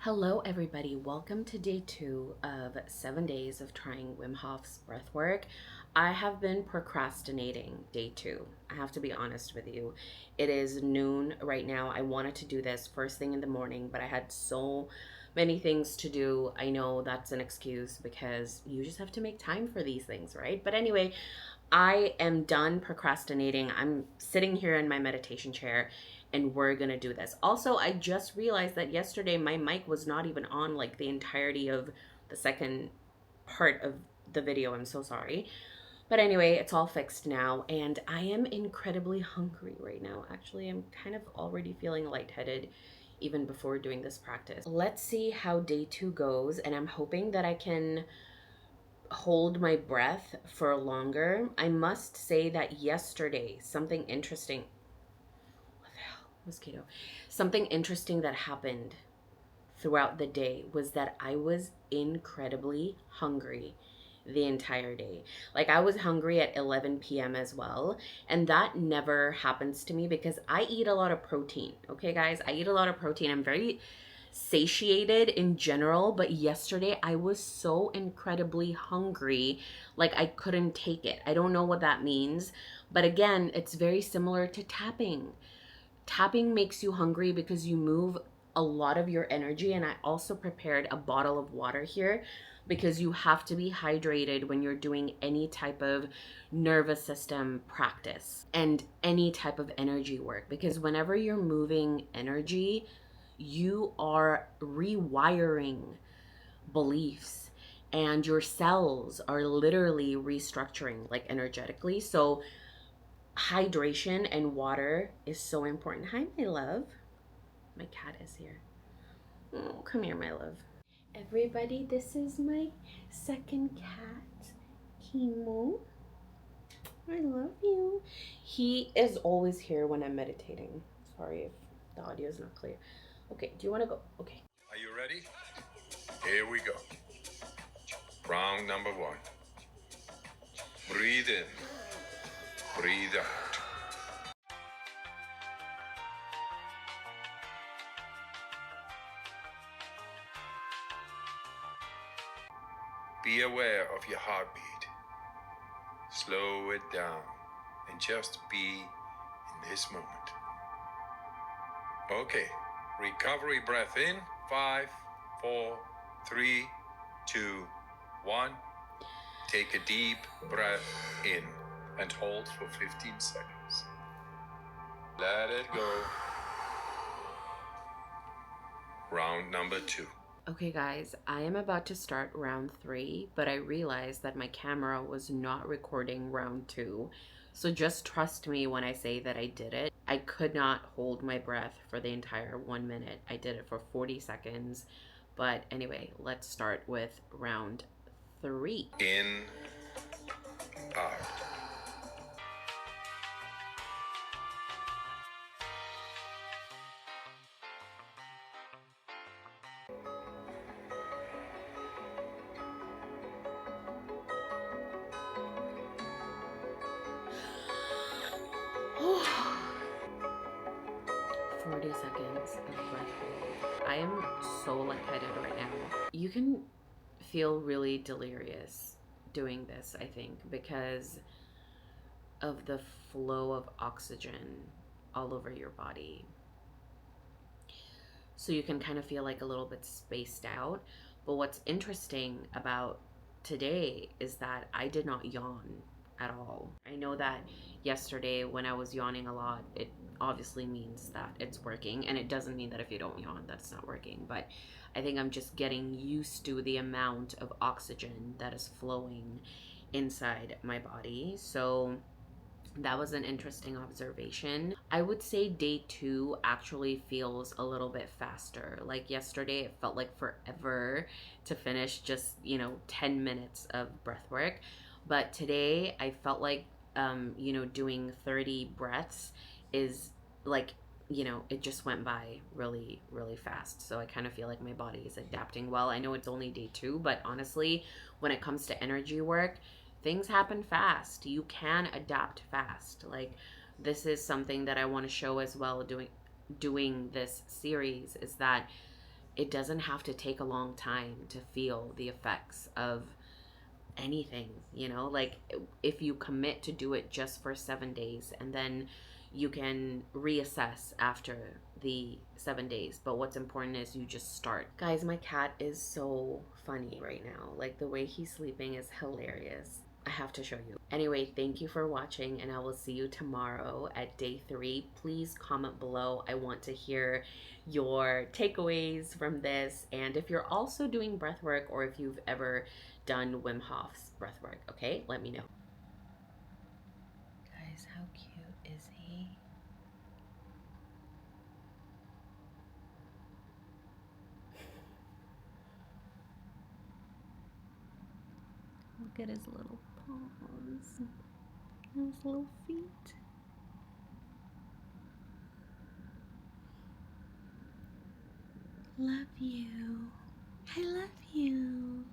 Hello, everybody. Welcome to day 2 of 7 days of trying Wim Hof's breathwork. I have been procrastinating day 2. I have to be honest with you. It is noon right now. I wanted to do this first thing in the morning, but I had so many things to do. I know that's an excuse because you just have to make time for these things, right? But anyway, I am done procrastinating. I'm sitting here in my meditation chair and we're gonna do this. Also, I just realized that yesterday my mic was not even on like the entirety of the second part of the video. I'm so sorry. But anyway, it's all fixed now, and I am incredibly hungry right now. Actually, I'm kind of already feeling lightheaded even before doing this practice. Let's see how day 2 goes, and I'm hoping that I can hold my breath for longer. I must say that yesterday, something interesting, what the hell, mosquito, something interesting that happened throughout the day was that I was incredibly hungry the entire day. Like, I was hungry at 11 p.m. as well, and that never happens to me because I eat a lot of protein. Okay, guys, I eat a lot of protein. I'm very satiated in general, but yesterday I was so incredibly hungry, like I couldn't take it. I don't know what that means, but again, it's very similar to tapping. Tapping makes you hungry because you move a lot of your energy. And I also prepared a bottle of water here because you have to be hydrated when you're doing any type of nervous system practice and any type of energy work, because whenever you're moving energy, you are rewiring beliefs, and your cells are literally restructuring, like, energetically. So hydration and water is so important. Hi, my love. My cat is here. Oh, come here, my love. Everybody, this is my second cat, Kimo. I love you. He is always here when I'm meditating. Sorry if the audio is not clear. Okay, do you want to go? Okay. Are you ready? Here we go. Round number 1. Breathe in. Breathe out. Be aware of your heartbeat. Slow it down and just be in this moment. Okay, recovery breath in. 5, 4, 3, 2, 1. Take a deep breath in and hold for 15 seconds. Let it go. Round number 2. Okay, guys, I am about to start round 3, but I realized that my camera was not recording round 2. So just trust me when I say that I did it. I could not hold my breath for the entire 1 minute. I did it for 40 seconds. But anyway, let's start with round 3. In, out. Oh, 40 seconds of breath hold. I am so lightheaded right now. You can feel really delirious doing this, I think, because of the flow of oxygen all over your body. So you can kind of feel like a little bit spaced out. But what's interesting about today is that I did not yawn at all. I know that yesterday when I was yawning a lot, it obviously means that it's working, and it doesn't mean that if you don't yawn that's not working. But I think I'm just getting used to the amount of oxygen that is flowing inside my body. So that was an interesting observation. I would say day 2 actually feels a little bit faster. Like yesterday, it felt like forever to finish just, 10 minutes of breath work. But today, I felt like, doing 30 breaths is like, it just went by really, really fast. So I kind of feel like my body is adapting well. I know it's only day 2, but honestly, when it comes to energy work, things happen fast. You can adapt fast. Like, this is something that I want to show as well, doing this series, is that It doesn't have to take a long time to feel the effects of anything, like if you commit to do it just for 7 days, and then you can reassess after the 7 days. But what's important is you just start. Guys, my cat is so funny right now. Like, the way he's sleeping is hilarious. I have to show you. Anyway, thank you for watching, and I will see you tomorrow at day 3. Please comment below. I want to hear your takeaways from this, and if you're also doing breath work, or if you've ever done Wim Hof's breath work, okay? Let me know. Guys, how cute is he? Look at his little paws, his little feet. Love you. I love you.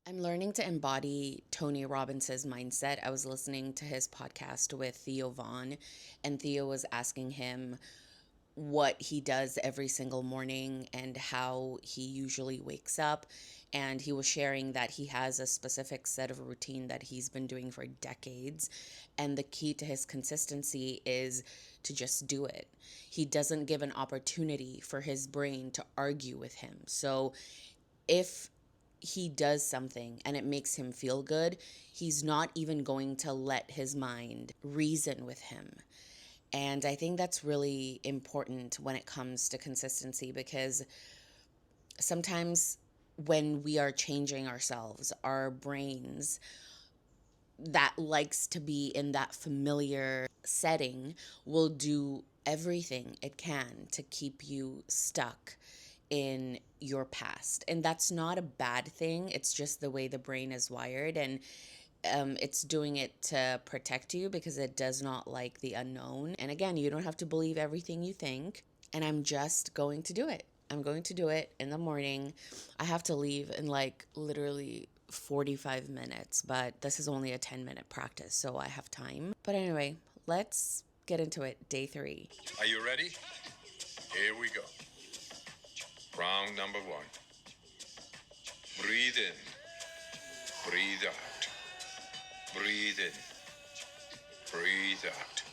I'm learning to embody Tony Robbins' mindset. I was listening to his podcast with Theo Vaughn, and Theo was asking him what he does every single morning and how he usually wakes up. And he was sharing that he has a specific set of routine that he's been doing for decades. And the key to his consistency is to just do it. He doesn't give an opportunity for his brain to argue with him. So if he does something and it makes him feel good, he's not even going to let his mind reason with him. And I think that's really important when it comes to consistency, because sometimes when we are changing ourselves, our brains that likes to be in that familiar setting will do everything it can to keep you stuck in your past. And that's not a bad thing. It's just the way the brain is wired. And it's doing it to protect you because it does not like the unknown. And again, you don't have to believe everything you think. And I'm just going to do it. I'm going to do it in the morning. I have to leave in like literally 45 minutes, but this is only a 10-minute practice, so I have time. But anyway, let's get into it. Day 3. Are you ready? Here we go. Round number 1. Breathe in. Breathe out. Breathe in. Breathe out.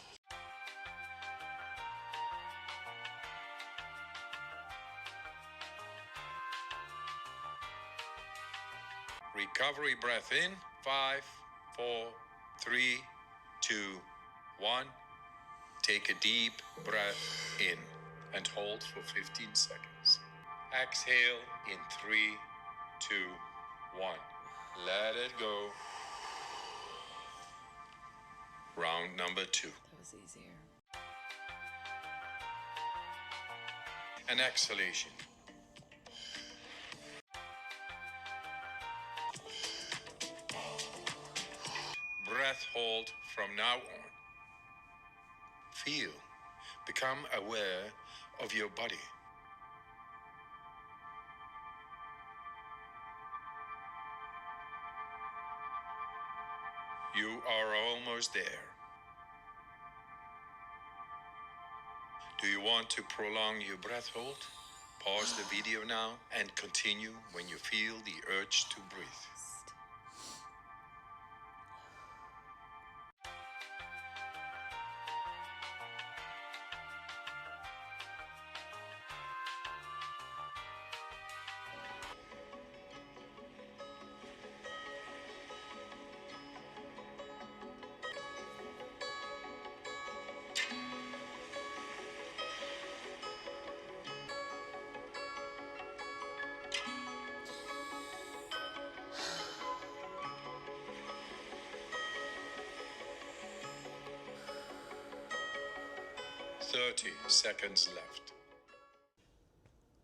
Recovery breath in. 5, 4, 3, 2, 1. Take a deep breath in and hold for 15 seconds. Exhale in 3, 2, 1. Let it go. Round number 2. That was easier. An exhalation. Breath hold from now on. Feel. Become aware of your body. You are almost there. Do you want to prolong your breath hold? Pause the video now and continue when you feel the urge to breathe. Thirty seconds left.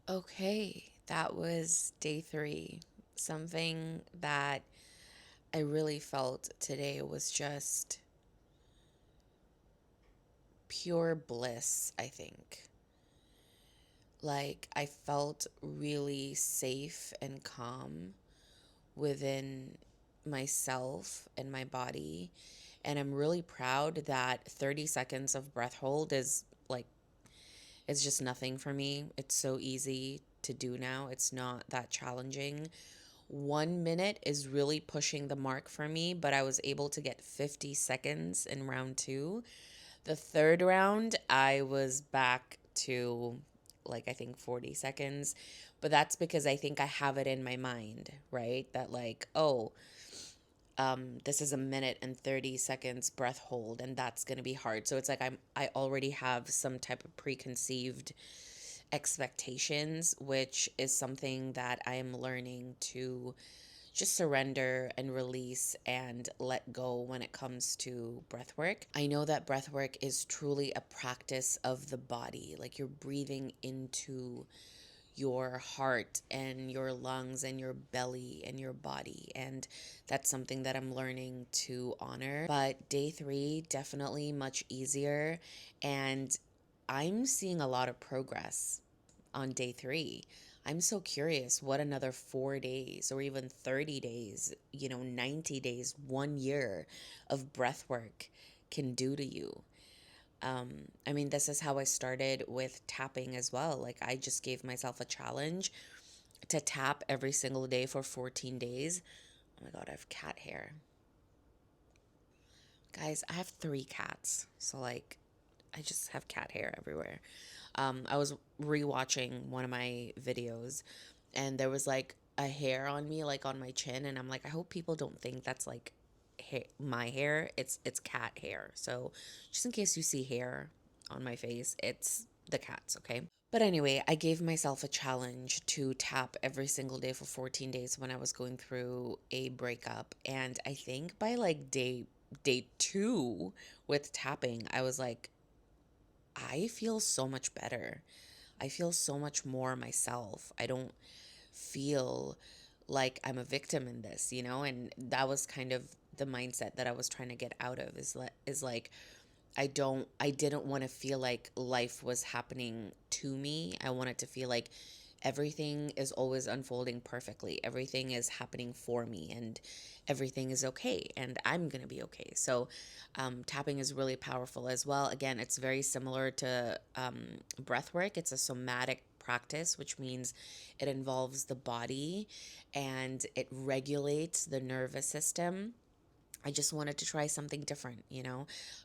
Okay, that was day 3. Something that I really felt today was just pure bliss, I think. Like, I felt really safe and calm within myself and my body. And I'm really proud that 30 seconds of breath hold is like, it's just nothing for me. It's so easy to do now. It's not that challenging. 1 minute is really pushing the mark for me, but I was able to get 50 seconds in round two. The third round, I was back to like I think 40 seconds, but that's because I think I have it in my mind, right? That like, oh, this is a minute and 30 seconds breath hold, and that's going to be hard. So it's like I already have some type of preconceived expectations, which is something that I am learning to just surrender and release and let go when it comes to breath work. I know that breath work is truly a practice of the body. Like you're breathing into your heart and your lungs and your belly and your body. And that's something that I'm learning to honor. But day three, definitely much easier. And I'm seeing a lot of progress on day three. I'm so curious what another 4 days or even 30 days, 90 days, 1 year of breath work can do to you. I mean, this is how I started with tapping as well. Like, I just gave myself a challenge to tap every single day for 14 days. Oh my God, I have cat hair. Guys, I have 3 cats. So, like, I just have cat hair everywhere. I was rewatching one of my videos and there was like a hair on me, like on my chin. And I'm like, I hope people don't think that's like my hair. It's cat hair. So just in case you see hair on my face, it's the cats, okay? But anyway, I gave myself a challenge to tap every single day for 14 days when I was going through a breakup. And I think by like day two with tapping, I was like, I feel so much better. I feel so much more myself. I don't feel like I'm a victim in this, And that was kind of the mindset that I was trying to get out of is like I didn't want to feel like life was happening to me. I wanted to feel like everything is always unfolding perfectly. Everything is happening for me and everything is okay and I'm going to be okay. So, tapping is really powerful as well. Again, it's very similar to breath work. It's a somatic practice, which means it involves the body and it regulates the nervous system. I just wanted to try something different.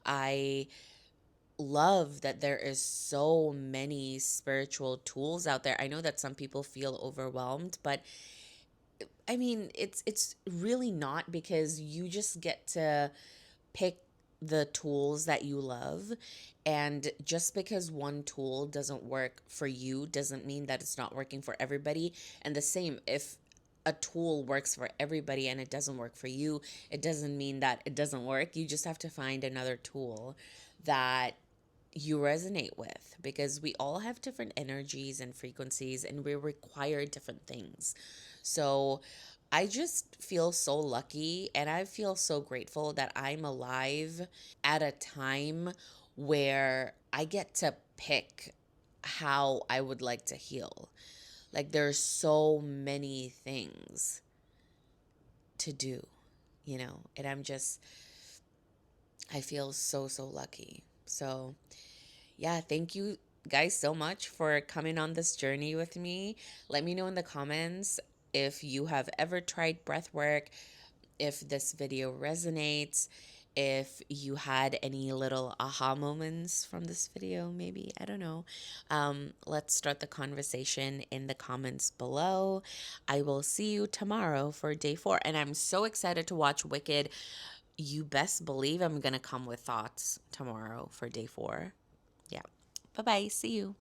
I love that there is so many spiritual tools out there. I know that some people feel overwhelmed, but I mean, it's really not because you just get to pick the tools that you love. And just because one tool doesn't work for you doesn't mean that it's not working for everybody. And the same, if a tool works for everybody and it doesn't work for you, it doesn't mean that it doesn't work. You just have to find another tool that you resonate with because we all have different energies and frequencies and we require different things. So I just feel so lucky and I feel so grateful that I'm alive at a time where I get to pick how I would like to heal. Like there's so many things to do, and I feel so, so lucky. So, yeah, thank you guys so much for coming on this journey with me. Let me know in the comments if you have ever tried breath work, if this video resonates, if you had any little aha moments from this video, maybe. I don't know. Let's start the conversation in the comments below. I will see you tomorrow for day 4. And I'm so excited to watch Wicked. You best believe I'm going to come with thoughts tomorrow for day 4. Yeah. Bye bye. See you.